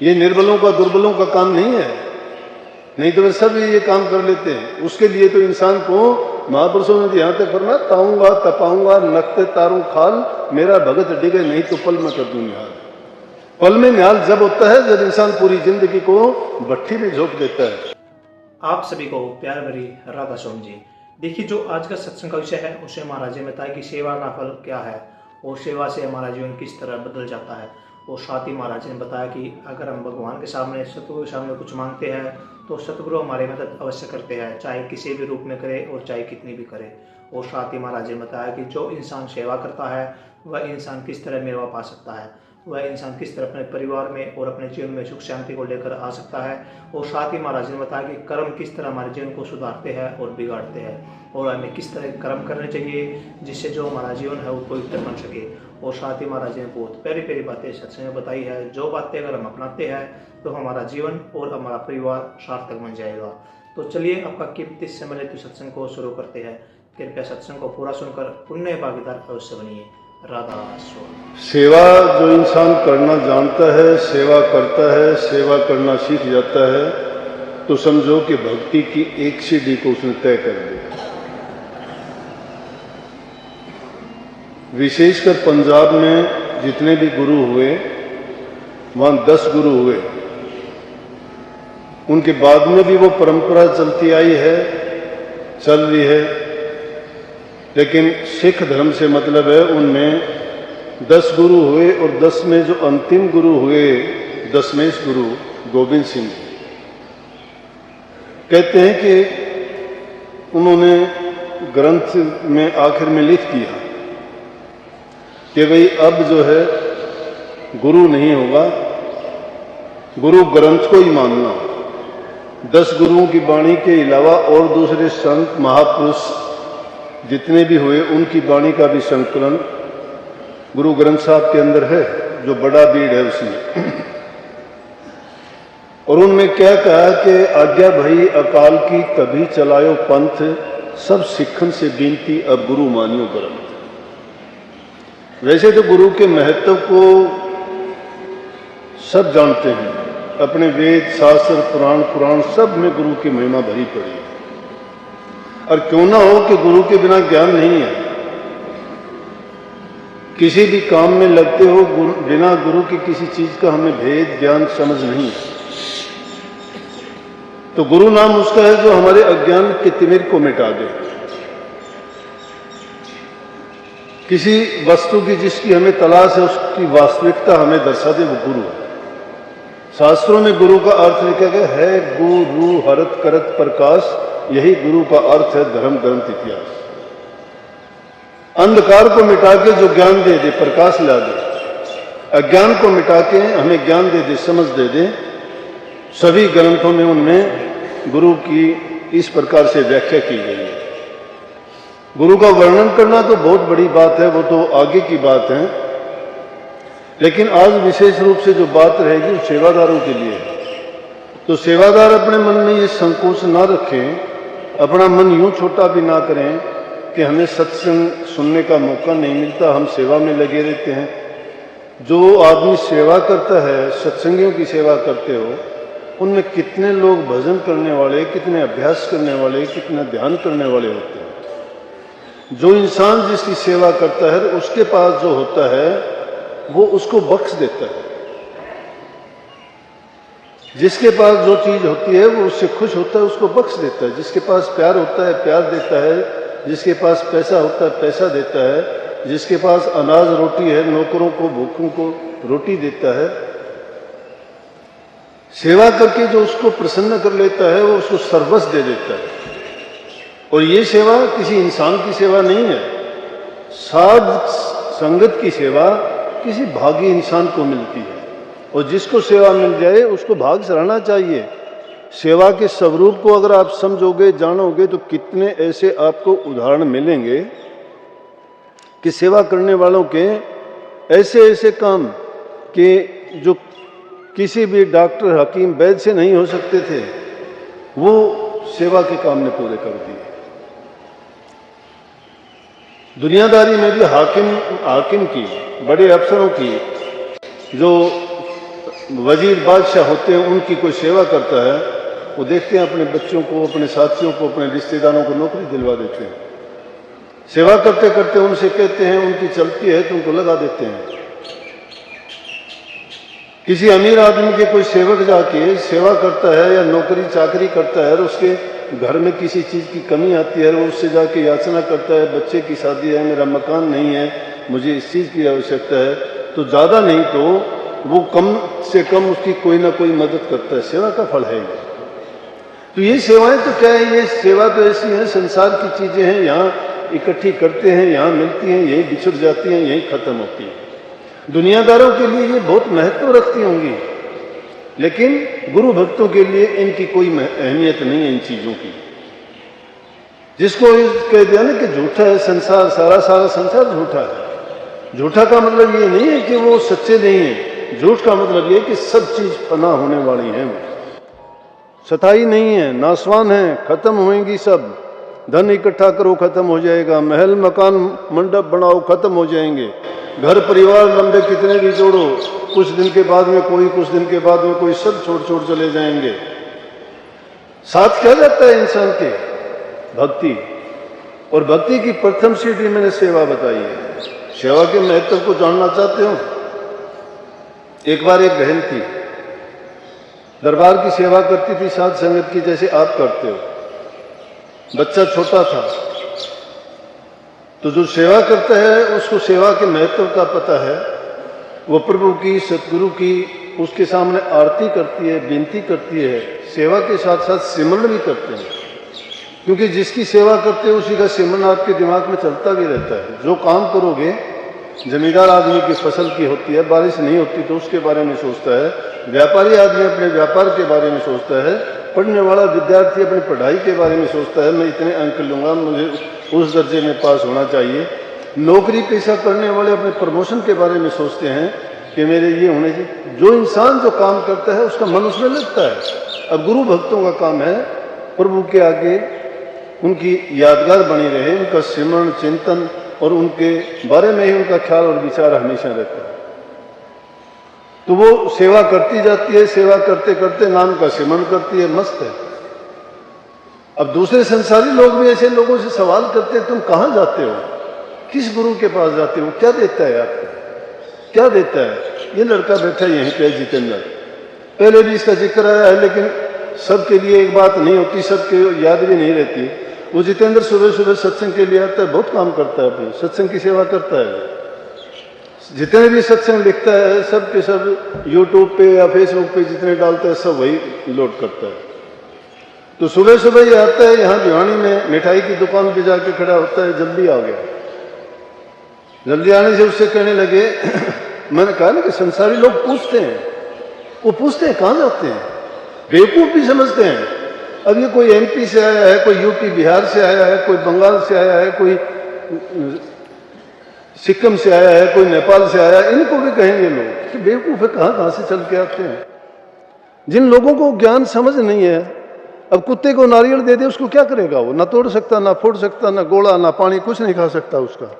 ये निर्बलों का दुर्बलों का काम नहीं है, नहीं तो वे सब ये काम कर लेते हैं। उसके लिए तो इंसान को महापुरुषों ने यहाँ तक फरमाया, ताऊंगा तपाऊंगा नखते तारूं खाल, मेरा भगत डिगे नहीं तो पल में कर दूं निहाल। पल में निहाल जब होता है जब इंसान पूरी जिंदगी को भट्ठी में झोंक देता है। आप सभी को प्यार भरी राधा स्वामी जी। देखिए, जो आज का सत्संग का विषय है उसे महाराज जी ने बताया कि सेवा का फल क्या है और सेवा से हमारा जीवन किस तरह बदल जाता है। और साथ ही महाराज जी ने बताया कि अगर हम भगवान के सामने, सतगुरु के सामने कुछ मांगते हैं तो सतगुरु हमारी मदद अवश्य करते हैं, चाहे किसी भी रूप में करे और चाहे कितनी भी करे। और साथ ही महाराज जी ने बताया कि जो इंसान सेवा करता है वह इंसान किस तरह मेवा पा सकता है, वह इंसान किस तरह अपने परिवार में और अपने जीवन में सुख शांति को लेकर आ सकता है। और साथ ही महाराज जी ने बताया कि कर्म किस तरह हमारे जीवन को सुधारते हैं और बिगाड़ते हैं, और हमें किस तरह कर्म करने चाहिए जिससे जो हमारा जीवन है वो पवित्र बन सके। और साथ ही महाराज जी ने बहुत प्यारी प्यारी बातें सत्संग में बताई है, जो बातें अगर हम अपनाते हैं तो हमारा जीवन और हमारा परिवार सार्थक बन जाएगा। तो चलिए, आपका कीमती समय लेते सत्संग को शुरू करते हैं। कृपया सत्संग को पूरा सुनकर पुण्य भागीदार अवश्य बनिए। राधा स्वामी। सेवा जो इंसान करना जानता है, सेवा करता है, सेवा करना सीख जाता है, तो समझो कि भक्ति की एक सीढ़ी को उसने तय कर दिया। विशेषकर पंजाब में जितने भी गुरु हुए, वहां 10 गुरु हुए। उनके बाद में भी वो परंपरा चलती आई है, चल रही है, लेकिन सिख धर्म से मतलब है उनमें 10 गुरु हुए और 10 में जो अंतिम गुरु हुए, 10वें गुरु गोविंद सिंह जी, कहते हैं कि उन्होंने ग्रंथ में आखिर में लिख दिया कि भाई अब जो है गुरु नहीं होगा, गुरु ग्रंथ को ही मानना। 10 गुरुओं की वाणी के अलावा और दूसरे संत महापुरुष जितने भी हुए उनकी वाणी का भी संकलन गुरु ग्रंथ साहब के अंदर है, जो बड़ा बीड़ है उसमें। और उनमें क्या कहा कि आज्ञा भई अकाल की तभी चलायो पंथ, सब सिखन से बिनती अब गुरु मानियो ग्रंथ। वैसे तो गुरु के महत्व को सब जानते हैं, अपने वेद शास्त्र पुराण सब में गुरु की महिमा भरी पड़ी है। और क्यों ना हो कि गुरु के बिना ज्ञान नहीं है। किसी भी काम में लगते हो, बिना गुरु की किसी चीज का हमें भेद ज्ञान समझ नहीं है। तो गुरु नाम उसका है जो हमारे अज्ञान के तिमिर को मिटा दे। किसी वस्तु की जिसकी हमें तलाश है उसकी वास्तविकता हमें दर्शा दे, वो गुरु है। शास्त्रों में गुरु का अर्थ लिखा गया है गुरु हरत करत प्रकाश, यही गुरु का अर्थ है धर्म ग्रंथ इतिहास। अंधकार को मिटा के जो ज्ञान दे दे, प्रकाश ला दे, अज्ञान को मिटा के हमें ज्ञान दे दे, समझ दे दे, सभी ग्रंथों में उनमें गुरु की इस प्रकार से व्याख्या की गई है। गुरु का वर्णन करना तो बहुत बड़ी बात है, वो तो आगे की बात है, लेकिन आज विशेष रूप से जो बात रहेगी वो सेवादारों के लिए है। तो सेवादार अपने मन में ये संकोच ना रखें, अपना मन यूं छोटा भी ना करें कि हमें सत्संग सुनने का मौका नहीं मिलता, हम सेवा में लगे रहते हैं। जो आदमी सेवा करता है, सत्संगियों की सेवा करते हो, उनमें कितने लोग भजन करने वाले, कितने अभ्यास करने वाले, कितना ध्यान करने वाले होते हैं। जो इंसान जिसकी सेवा करता है उसके पास जो होता है वो उसको बख्श देता है। जिसके पास जो चीज होती है वो उससे खुश होता है, उसको बख्श देता है। जिसके पास प्यार होता है प्यार देता है, जिसके पास पैसा होता है पैसा देता है, जिसके पास अनाज रोटी है नौकरों को भूखों को रोटी देता है। सेवा करके जो उसको प्रसन्न कर लेता है वो उसको सर्वस्व दे देता है। और ये सेवा किसी इंसान की सेवा नहीं है, साध संगत की सेवा किसी भागी इंसान को मिलती है। और जिसको सेवा मिल जाए उसको भाग सराहना चाहिए। सेवा के स्वरूप को अगर आप समझोगे, जानोगे, तो कितने ऐसे आपको उदाहरण मिलेंगे कि सेवा करने वालों के ऐसे ऐसे काम कि जो किसी भी डॉक्टर हकीम वैद्य से नहीं हो सकते थे, वो सेवा के काम ने पूरे कर दिए। दुनियादारी में भी हाकिम की, बड़े अफसरों की जो वजीर बादशाह होते हैं उनकी कोई सेवा करता है, वो देखते हैं अपने बच्चों को, अपने साथियों को, अपने रिश्तेदारों को नौकरी दिलवा देते हैं। सेवा करते करते उनसे कहते हैं उनकी चलती है तो उनको लगा देते हैं। किसी अमीर आदमी के कोई सेवक जाके सेवा करता है या नौकरी चाकरी करता है और उसके घर में किसी चीज़ की कमी आती है, वो उससे जाके याचना करता है, बच्चे की शादी है, मेरा मकान नहीं है, मुझे इस चीज़ की आवश्यकता है, तो ज़्यादा नहीं तो वो कम से कम उसकी कोई ना कोई मदद करता है। सेवा का फल है ये। तो ये सेवाएं तो क्या है, ये सेवा तो ऐसी है, संसार की चीज़ें हैं, यहाँ इकट्ठी करते हैं, यहाँ मिलती हैं, यहीं बिछुड़ जाती हैं, यहीं खत्म होती हैं। दुनियादारों के लिए ये बहुत महत्व रखती होंगी, लेकिन गुरु भक्तों के लिए इनकी कोई अहमियत नहीं है इन चीजों की। जिसको कह दिया ना कि झूठा है संसार, सारा संसार झूठा है। झूठा का मतलब ये नहीं है कि वो सच्चे नहीं है, झूठ का मतलब ये है कि सब चीज फना होने वाली है, सताई नहीं है, नासवान है, खत्म होंगी सब। धन इकट्ठा करो खत्म हो जाएगा, महल मकान मंडप बनाओ खत्म हो जाएंगे, घर परिवार लंबे कितने भी जोड़ो, कुछ दिन के बाद में कोई, कुछ दिन के बाद में कोई, सब छोड़ छोड़ चले जाएंगे। साथ क्या जाता है इंसान के? भक्ति। और भक्ति की प्रथम सीढ़ी मैंने सेवा बताई है। सेवा के महत्व को जानना चाहते हो? एक बार एक बहन थी, दरबार की सेवा करती थी साध संगत की, जैसे आप करते हो। बच्चा छोटा था, तो जो सेवा करता है उसको सेवा के महत्व का पता है। वो प्रभु की, सतगुरु की उसके सामने आरती करती है, विनती करती है, सेवा के साथ साथ सिमरन भी करते हैं, क्योंकि जिसकी सेवा करते हैं उसी का सिमरन आपके दिमाग में चलता भी रहता है। जो काम करोगे, जमींदार आदमी की फसल की होती है, बारिश नहीं होती तो उसके बारे में सोचता है, व्यापारी आदमी अपने व्यापार के बारे में सोचता है, पढ़ने वाला विद्यार्थी अपनी पढ़ाई के बारे में सोचता है, मैं इतने अंक लूंगा, मुझे उस दर्जे में पास होना चाहिए। नौकरी पेशा करने वाले अपने प्रमोशन के बारे में सोचते हैं कि मेरे ये होने चाहिए। जो इंसान जो काम करता है उसका मन उसमें लगता है। अब गुरु भक्तों का काम है प्रभु के आगे उनकी यादगार बनी रहे, उनका सिमरण चिंतन और उनके बारे में ही उनका ख्याल और विचार हमेशा रहता है। तो वो सेवा करती जाती है, सेवा करते करते नाम का सिमरण करती है, मस्त है। अब दूसरे संसारी लोग भी ऐसे लोगों से सवाल करते हैं, तुम कहाँ जाते हो, किस गुरु के पास जाते हो, क्या देता है आपको, क्या देता है? ये लड़का बैठा यहीं पे जितेंद्र, पहले भी इसका जिक्र आया है, लेकिन सबके लिए एक बात नहीं होती, सबके याद भी नहीं रहती। वो जितेंद्र सुबह सुबह सत्संग के लिए आता है, बहुत काम करता है, अपने सत्संग की सेवा करता है। जितने भी सत्संग लिखता है सब के सब यूट्यूब पे या फेसबुक पे जितने डालता है सब वही लोड करता है। तो सुबह सुबह ये आता है, यहाँ भिवानी में मिठाई की दुकान पे जाके खड़ा होता है, जल्दी आ गया। जल्दी आने से उससे कहने लगे मैंने कहा ना कि संसारी लोग पूछते हैं, वो पूछते हैं कहाँ जाते हैं, बेवकूफ भी समझते हैं। अब ये कोई एमपी से आया है, कोई यूपी बिहार से आया है, कोई बंगाल से आया है, कोई सिक्किम से आया है, कोई नेपाल से आया है, इनको भी कहेंगे लोग कि बेवकूफ है, कहाँ कहाँ से चल के आते हैं। जिन लोगों को ज्ञान समझ नहीं है, अब कुत्ते को नारियल दे दे उसको क्या करेगा? वो ना तोड़ सकता, ना फोड़ सकता, ना गोला, ना पानी, कुछ नहीं खा सकता उसका।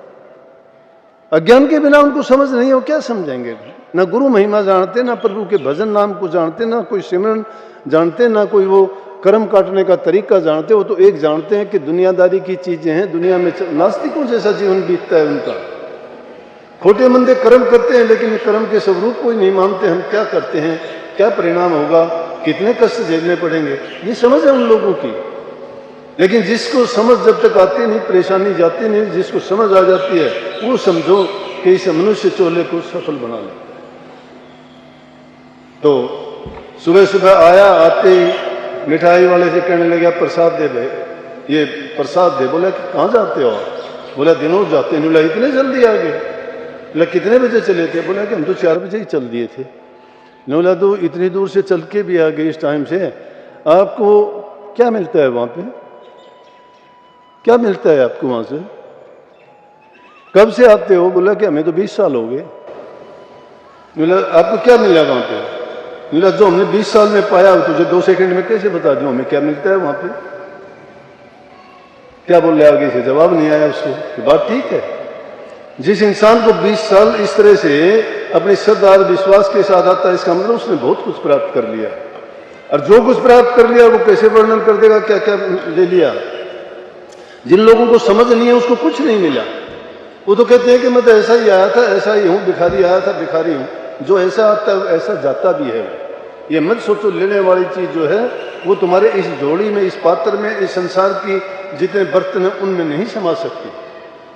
अज्ञान के बिना उनको समझ नहीं है, वो क्या समझेंगे? ना गुरु महिमा जानते, ना प्रभु के भजन नाम को जानते, ना कोई सिमरन जानते, ना कोई वो कर्म काटने का तरीका जानते। वो तो एक जानते हैं कि दुनियादारी की चीजें हैं, दुनिया में नास्तिकों जैसा जीवन बीतता है उनका। खोटे मंदे कर्म करते हैं, लेकिन कर्म के स्वरूप को ही नहीं मानते। हम क्या करते हैं, क्या परिणाम होगा, कितने कष्ट झेलने पड़ेंगे, ये समझ है उन लोगों की। लेकिन जिसको समझ जब तक आती नहीं, परेशानी जाती नहीं, जिसको समझ आ जाती है वो समझो कि इस मनुष्य चोले को सफल बना ले। तो सुबह सुबह आया, आते ही मिठाई वाले से कहने लगा प्रसाद दे भाई, ये प्रसाद दे। बोला कि कहाँ जाते हो? बोला दिनों जाते हैं। बोला इतने जल्दी आ गए? बोला कितने बजे चले थे? बोला कि हम तो 4 बजे ही चल दिए थे। बोला तो इतनी दूर से चल के भी आ गए इस टाइम से, आपको क्या मिलता है वहां पे? क्या मिलता है आपको वहां से? कब से आते हो? बोला कि हमें तो 20 साल हो गए। बोला आपको क्या मिला वहां पे? बोला जो हमने 20 साल में पाया तुझे 2 सेकंड में कैसे बता दूं हमें क्या मिलता है वहां पे? क्या बोल रहे आगे से? जवाब नहीं आया उसको कि बात ठीक है। जिस इंसान को 20 साल इस तरह से अपनी श्रद्धा और विश्वास के साथ आता है, इसका मतलब उसने बहुत कुछ प्राप्त कर लिया। और जो कुछ प्राप्त कर लिया वो कैसे वर्णन कर देगा, क्या क्या ले लिया। जिन लोगों को समझ नहीं है उसको कुछ नहीं मिला। वो तो कहते हैं कि मैं तो ऐसा ही आया था, ऐसा ही हूँ, भिखारी आया था, भिखारी हूँ। जो ऐसा आता है ऐसा जाता भी है। ये मत सोचो लेने वाली चीज जो है वो तुम्हारे इस झोली में, इस पात्र में, इस संसार की जितने बर्तन हैं उनमें नहीं समा सकती।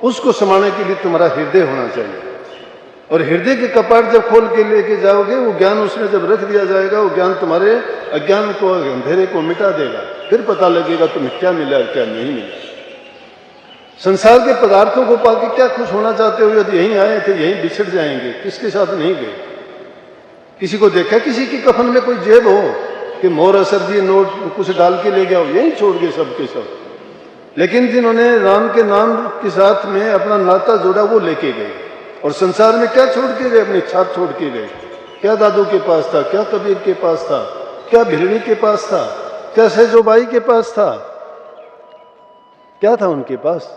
उसको समाने के लिए तुम्हारा हृदय होना चाहिए। और हृदय के कपाट जब खोल के लेके जाओगे, वो ज्ञान उसमें जब रख दिया जाएगा, वो ज्ञान तुम्हारे अज्ञान को, अंधेरे को मिटा देगा। फिर पता लगेगा तुम्हें क्या मिला और क्या नहीं मिला। संसार के पदार्थों को पाके क्या खुश होना चाहते हो? यदि यहीं आए थे यहीं बिछड़ जाएंगे। किसके साथ नहीं गए? किसी को देखा किसी की कफन में कोई जेब हो कि मोहर असर दिए नोट कुछ डाल के ले गया हो? यहीं छोड़ गए सब के सब। लेकिन जिन्होंने राम के नाम के साथ में अपना नाता जोड़ा वो लेके गए। और संसार में क्या छोड़ के गए? अपनी छाप छोड़ के गए। क्या दादू के पास था, क्या कबीर के पास था, क्या भिरणी के पास था, क्या सहजोबाई के पास था? क्या था उनके पास?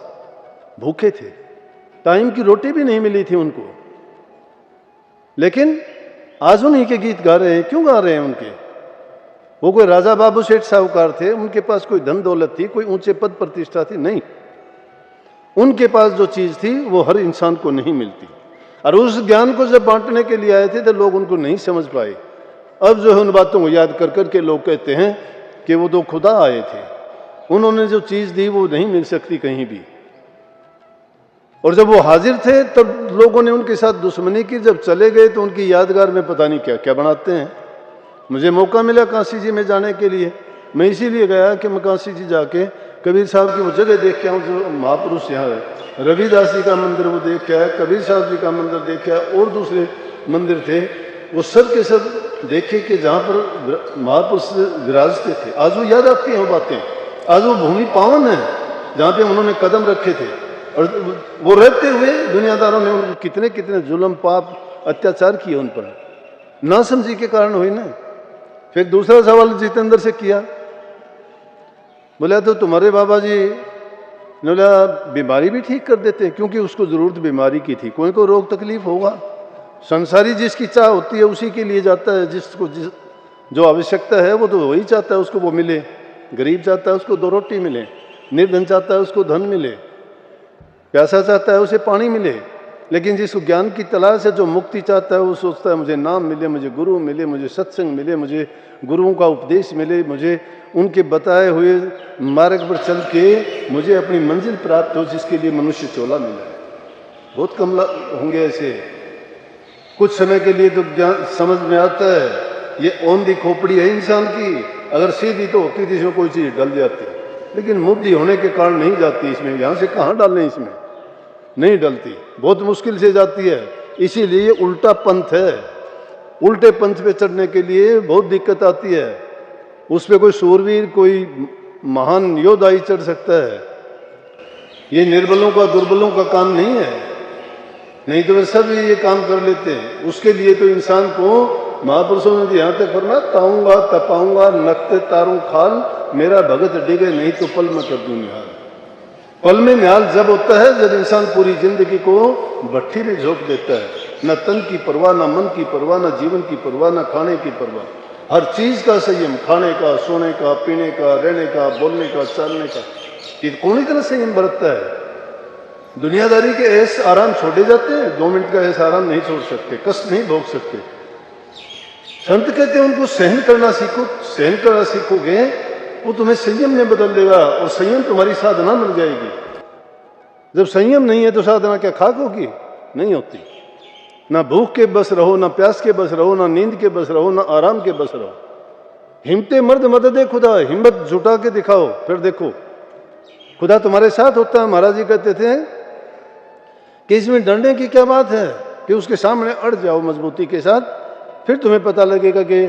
भूखे थे, टाइम की रोटी भी नहीं मिली थी उनको। लेकिन आज उन्हीं के गीत गा रहे हैं। क्यों गा रहे हैं उनके? वो कोई राजा बाबू सेठ साहूकार थे, उनके पास कोई धन दौलत थी, कोई ऊंचे पद प्रतिष्ठा थी? नहीं। उनके पास जो चीज थी वो हर इंसान को नहीं मिलती। और उस ज्ञान को जब बांटने के लिए आए थे तो लोग उनको नहीं समझ पाए। अब जो है उन बातों को याद कर करके लोग कहते हैं कि वो तो खुदा आए थे, उन्होंने जो चीज दी वो नहीं मिल सकती कहीं भी। और जब वो हाजिर थे तब लोगों ने उनके साथ दुश्मनी की। जब चले गए तो उनकी यादगार में पता नहीं क्या क्या बनाते हैं। मुझे मौका मिला काशी जी में जाने के लिए। मैं इसीलिए गया कि मैं काशी जी जाके कबीर साहब की वो जगह देख के आऊँ जो महापुरुष यहाँ है। रविदास जी का मंदिर वो देख के आया, कबीर साहब जी का मंदिर देख के आया, और दूसरे मंदिर थे वो सब के सब देखे कि जहाँ पर महापुरुष विराजते थे। आज वो याद आती हैं वो बातें। आज वो भूमि पावन है जहाँ पे उन्होंने कदम रखे थे। और वो रहते हुए दुनियादारों ने उनको कितने कितने जुल्म पाप अत्याचार किए उन पर, ना समझी के कारण हुई ना। फिर दूसरा सवाल जितेंद्र से किया, बोला तो तुम्हारे बाबा जी ने बोला बीमारी भी ठीक कर देते, क्योंकि उसको जरूरत बीमारी की थी। कोई को रोग तकलीफ होगा, संसारी जिसकी चाह होती है उसी के लिए जाता है। जिसको जो आवश्यकता है वो तो वही चाहता है उसको वो मिले। गरीब चाहता है उसको दो रोटी मिले, निर्धन चाहता है उसको धन मिले, प्यासा चाहता है उसे पानी मिले। लेकिन जिसको ज्ञान की तलाश है, जो मुक्ति चाहता है, वो सोचता है मुझे नाम मिले, मुझे गुरु मिले, मुझे सत्संग मिले, मुझे गुरुओं का उपदेश मिले, मुझे उनके बताए हुए मार्ग पर चल के मुझे अपनी मंजिल प्राप्त हो, जिसके लिए मनुष्य चोला मिला है। बहुत कम होंगे ऐसे। कुछ समय के लिए तो ज्ञान समझ में आता है, ये औंधी खोपड़ी है इंसान की। अगर सीधी तो होती थी इसमें कोई चीज डल जाती, लेकिन मुद्दी होने के कारण नहीं जाती इसमें। यहाँ से कहाँ डालें, इसमें नहीं डलती, बहुत मुश्किल से जाती है। इसीलिए उल्टा पंथ है। उल्टे पंथ पे चढ़ने के लिए बहुत दिक्कत आती है। उस पर कोई सूरवीर, कोई महान योद्धा ही चढ़ सकता है। ये निर्बलों का, दुर्बलों का काम नहीं है। नहीं तो वे सब ये काम कर लेते हैं। उसके लिए तो इंसान को महापुरुषों ने यहाँ तक फरमाया, ताऊंगा तपाऊंगा नक्ते तारूं खाल, मेरा भगत डिगे नहीं तो पल में कर दूं निहाल। पल में निहाल जब होता है जब इंसान पूरी जिंदगी को भट्ठी में झोंक देता है। न तन की परवाह, न मन की परवाह, न जीवन की परवाह, न खाने की परवाह। हर चीज का संयम, खाने का, सोने का, पीने का, रहने का, बोलने का, चलने का, ये कौन इतना संयम बरतता है? दुनियादारी के ऐस आराम छोड़े जाते हैं, 2 मिनट का ऐसा आराम नहीं छोड़ सकते, कष्ट नहीं भोग सकते। संत कहते हैं उनको सहन करना सीखो। सहन करना सीखोगे वो तुम्हें संयम में बदल देगा, और संयम तुम्हारी साधना बन जाएगी। जब संयम नहीं है तो साधना क्या खाक होगी? नहीं होती। ना भूख के बस रहो, ना प्यास के बस रहो, ना नींद के बस रहो, ना आराम के बस रहो। हिम्मते मर्द मददे खुदा, हिम्मत जुटा के दिखाओ, फिर देखो खुदा तुम्हारे साथ होता है। महाराज जी कहते थे कि इसमें डरने की क्या बात है, कि उसके सामने अड़ जाओ मजबूती के साथ, फिर तुम्हें पता लगेगा कि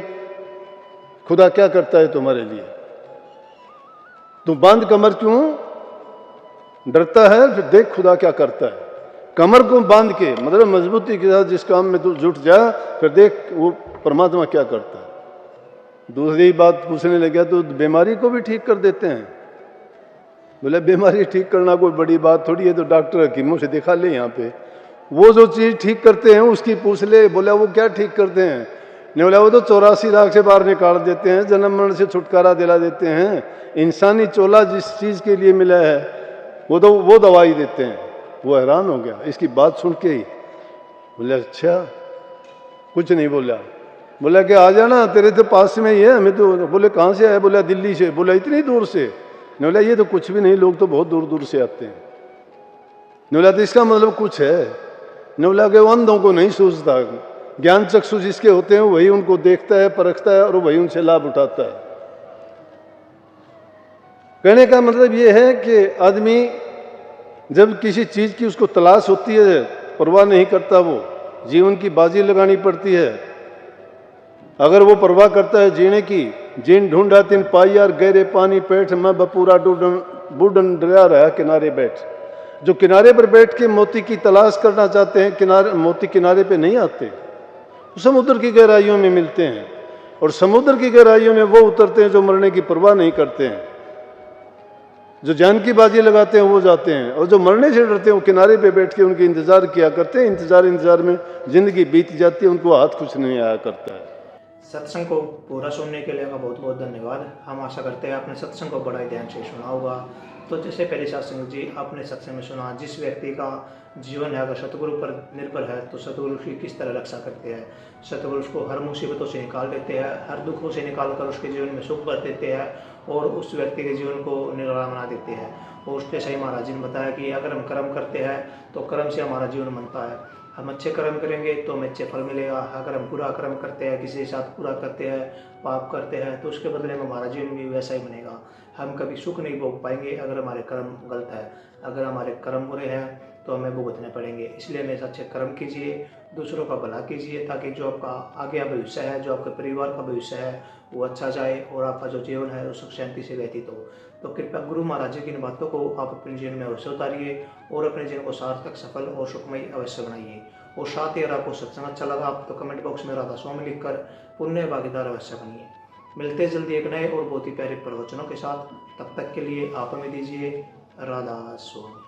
खुदा क्या करता है तुम्हारे लिए। तुम बांध कमर क्यों डरता है, फिर देख खुदा क्या करता है। कमर को बांध के मतलब मजबूती के साथ जिस काम में तू जुट जा, फिर देख वो परमात्मा क्या करता है। दूसरी बात पूछने लगा तो बीमारी को भी ठीक कर देते हैं। बोले बीमारी ठीक करना कोई बड़ी बात थोड़ी है, तो डॉक्टर हकीमों से दिखा ले यहाँ पे। वो जो चीज़ ठीक करते हैं उसकी पूछ ले। बोला वो क्या ठीक करते हैं? नहीं बोला वो तो 84 लाख से बाहर निकाल देते हैं, जन्म मरण से छुटकारा दिला देते हैं। इंसानी चोला जिस चीज़ के लिए मिला है वो दवाई देते हैं। वो हैरान हो गया इसकी बात सुन के ही। बोले अच्छा, कुछ नहीं बोला। बोला कि आ जाना, तेरे तो पास में ही है हमें तो। बोले कहाँ से आया? बोला दिल्ली से। बोला इतनी दूर से? नहीं बोला ये तो कुछ भी नहीं, लोग तो बहुत दूर दूर से आते हैं। नहीं बोला तो इसका मतलब कुछ है? नहीं बोला कि वो अंधों को नहीं सूझता, ज्ञान चक्षु जिसके होते हैं वही उनको देखता है, परखता है और वही उनसे लाभ उठाता है। कहने का मतलब ये है कि आदमी जब किसी चीज की उसको तलाश होती है परवाह नहीं करता, वो जीवन की बाजी लगानी पड़ती है। अगर वो परवाह करता है जीने की, जिन ढूंढा तिन पाई यार गहरे पानी पेट, मैं बपूरा बूढ़न डरा रहा किनारे बैठ। जो किनारे पर बैठ के मोती की तलाश करना चाहते हैं, मोती किनारे पे नहीं आते, समुद्र की गहराइयों में मिलते हैं। और समुद्र की गहराइयों में वो उतरते हैं जो मरने की परवाह नहीं करते हैं। जो जान की बाजी लगाते हैं वो जाते हैं, और जो मरने से डरते हैं वो किनारे पे बैठ के उनके इंतजार किया करते हैं। इंतजार में जिंदगी बीत जाती है, उनको हाथ कुछ नहीं आया करता है। सत्संग को पूरा सुनने के लिए आपका बहुत बहुत धन्यवाद। हम आशा करते हैं आपने सत्संग को बड़ा ही ध्यान से सुना होगा। तो जैसे पहले सत्संग जी आपने सत्संग में सुना, जिस व्यक्ति का जीवन है अगर सतगुरु पर निर्भर है तो सतगुरु उसकी किस तरह रक्षा करते हैं। सतगुरु उसको हर मुसीबतों से निकाल देते हैं, हर दुखों से निकाल कर उसके जीवन में सुख भर देते हैं और उस व्यक्ति के जीवन को निराला बना देते हैं। और उसके सही महाराज जी ने बताया कि अगर हम कर्म करते हैं तो कर्म से हमारा जीवन बनता है। हम अच्छे कर्म करेंगे तो हमें अच्छे फल मिलेगा। अगर हम बुरा कर्म करते हैं, किसी के साथ बुरा करते हैं, पाप करते हैं, तो उसके बदले में हमारा जीवन भी वैसा ही बनेगा। हम कभी सुख नहीं भोग पाएंगे अगर हमारे कर्म गलत है। अगर हमारे कर्म बुरे हैं तो हमें भुगतने पड़ेंगे। इसलिए हमेशा अच्छे कर्म कीजिए, दूसरों का भला कीजिए, ताकि जो आपका आगे भविष्य है, जो आपके परिवार का भविष्य है वो अच्छा जाए और आपका जो जीवन है वो सुख शांति से व्यतीत हो। तो कृपया गुरु महाराज जी की इन बातों को आप अपने जीवन में अवश्य उतारिए और अपने जीवन को सार्थक, सफल और सुखमय अवश्य बनाइए। और साथ ही अगर आपको सत्संग अच्छा लगा आप तो कमेंट बॉक्स में राधा स्वामी लिखकर पुण्य भागीदार अवश्य बनिए। मिलते हैं जल्दी एक नए और बहुत ही प्यारे प्रवचनों के साथ। तब तक के लिए आप हमें दीजिए राधा स्वामी।